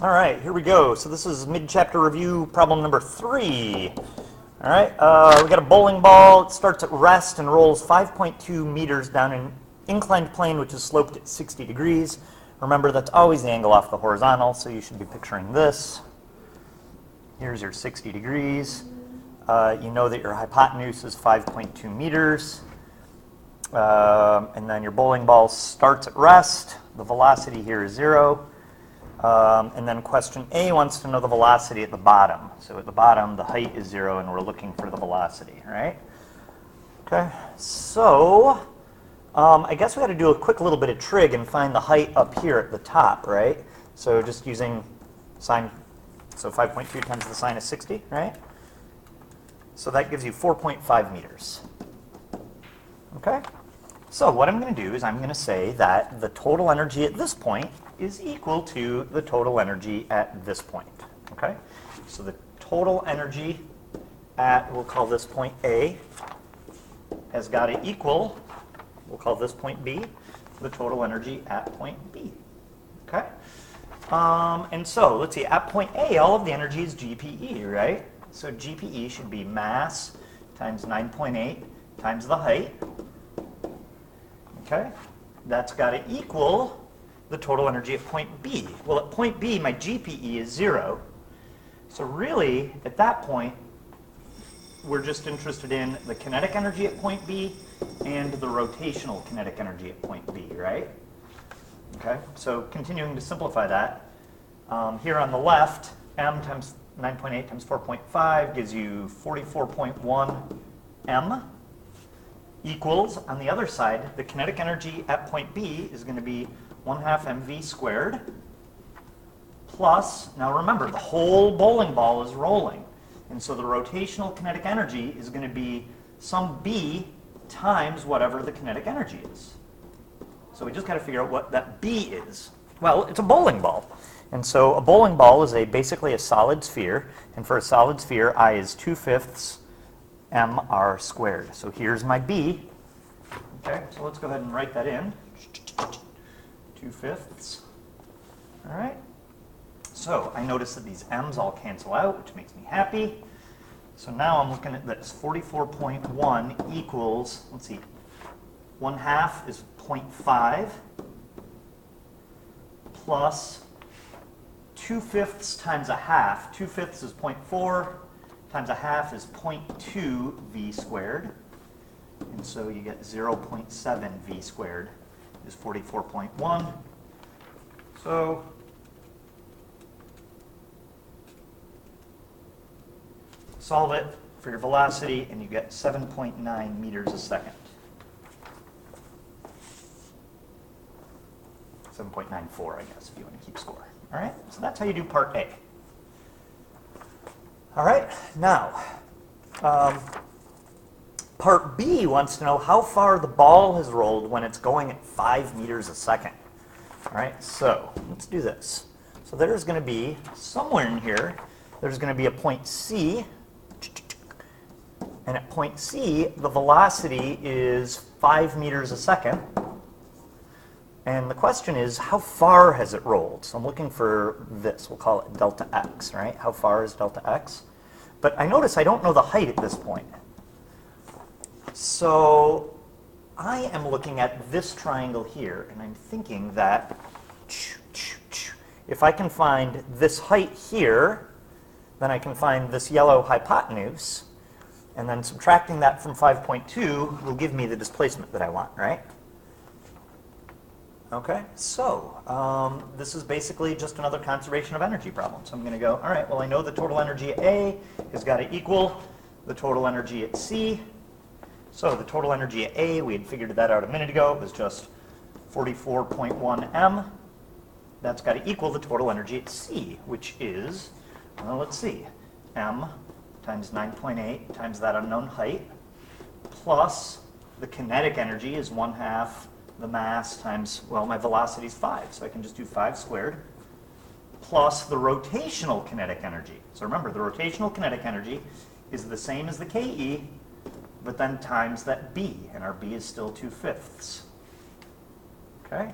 All right, here we go. So this is mid-chapter review, problem number 3. All right, we got a bowling ball. It starts at rest and rolls 5.2 meters down an inclined plane, which is sloped at 60 degrees. Remember, that's always the angle off the horizontal, so you should be picturing this. Here's your 60 degrees. You know that your hypotenuse is 5.2 meters. And then your bowling ball starts at rest. The velocity here is 0. And then question A wants to know the velocity at the bottom. So at the bottom, the height is 0, and we're looking for the velocity, right? Okay, so I guess we got to do a quick little bit of trig and find the height up here at the top, right? So just using sine, so 5.2 times the sine of 60, right? So that gives you 4.5 meters. Okay? So what I'm going to do is I'm going to say that the total energy at this point is equal to the total energy at this point. Okay? So the total energy at, we'll call this point A, has got to equal, we'll call this point B, the total energy at point B. Okay? And so let's see, at point A, all of the energy is GPE, right? So GPE should be mass times 9.8 times the height. Okay? That's got to equal the total energy at point B. Well, at point B, my GPE is 0. So really, at that point, we're just interested in the kinetic energy at point B and the rotational kinetic energy at point B, right? Okay, so continuing to simplify that, here on the left, m times 9.8 times 4.5 gives you 44.1 m equals, on the other side, the kinetic energy at point B is going to be 1/2 mv squared plus, now remember, the whole bowling ball is rolling, and so the rotational kinetic energy is going to be some b times whatever the kinetic energy is. So we just got to figure out what that b is. Well, it's a bowling ball. And so a bowling ball is basically a solid sphere, and for a solid sphere, I is 2/5 mr squared. So here's my b. Okay, so let's go ahead and write that in. 2/5. All right. So I notice that these m's all cancel out, which makes me happy. So now I'm looking at this. 44.1 equals, let's see, 1/2 is 0.5 plus 2/5 times 1/2. 2/5 is 0.4 times 1/2 is 0.2 v squared. And so you get 0.7 v squared is 44.1. So solve it for your velocity, and you get 7.9 meters a second. 7.94, I guess, if you want to keep score. All right, so that's how you do part A. All right, now, part B wants to know how far the ball has rolled when it's going at 5 meters a second. All right, so let's do this. So there's going to be, somewhere in here, there's going to be a point C, and at point C, the velocity is 5 meters a second. And the question is, how far has it rolled? So I'm looking for this. We'll call it delta x, right? How far is delta x? But I notice I don't know the height at this point. So I am looking at this triangle here, and I'm thinking that if I can find this height here, then I can find this yellow hypotenuse, and then subtracting that from 5.2 will give me the displacement that I want, right? Okay, so this is basically just another conservation of energy problem. So I'm going to go, all right, well, I know the total energy at A has got to equal the total energy at C. So the total energy at A, we had figured that out a minute ago, it was just 44.1 m. That's got to equal the total energy at C, which is, well, let's see, m times 9.8 times that unknown height, plus the kinetic energy is 1/2 the mass times, well, my velocity is 5, so I can just do 5 squared, plus the rotational kinetic energy. So remember, the rotational kinetic energy is the same as the KE, but then times that B, and our B is still 2/5. Okay?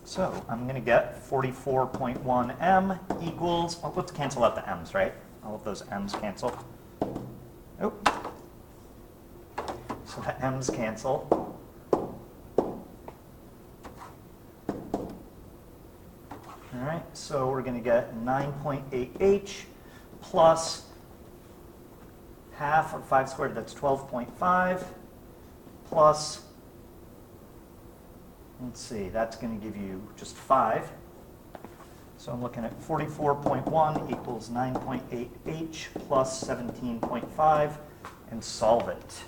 So I'm going to get 44.1 m equals, well, let's cancel out the m's, right? All of those m's cancel. Oh. So the m's cancel. All right, so we're going to get 9.8h plus half of 5 squared, that's 12.5, plus, let's see, that's going to give you just 5. So I'm looking at 44.1 equals 9.8h plus 17.5, and solve it.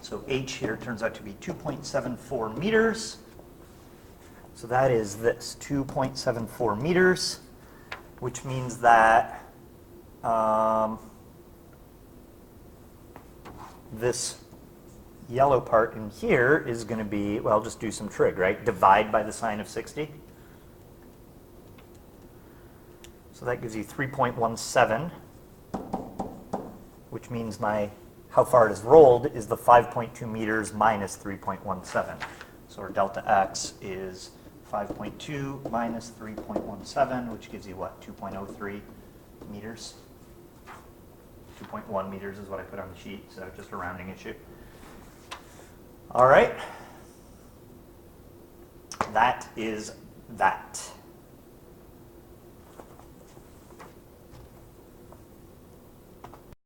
So h here turns out to be 2.74 meters. So that is this, 2.74 meters, which means that this yellow part in here is going to be, well, just do some trig, right? Divide by the sine of 60. So that gives you 3.17, which means how far it is rolled is the 5.2 meters minus 3.17. So our delta x is 5.2 minus 3.17, which gives you what, 2.03 meters? 2.1 meters is what I put on the sheet, so just a rounding issue. All right. That is that.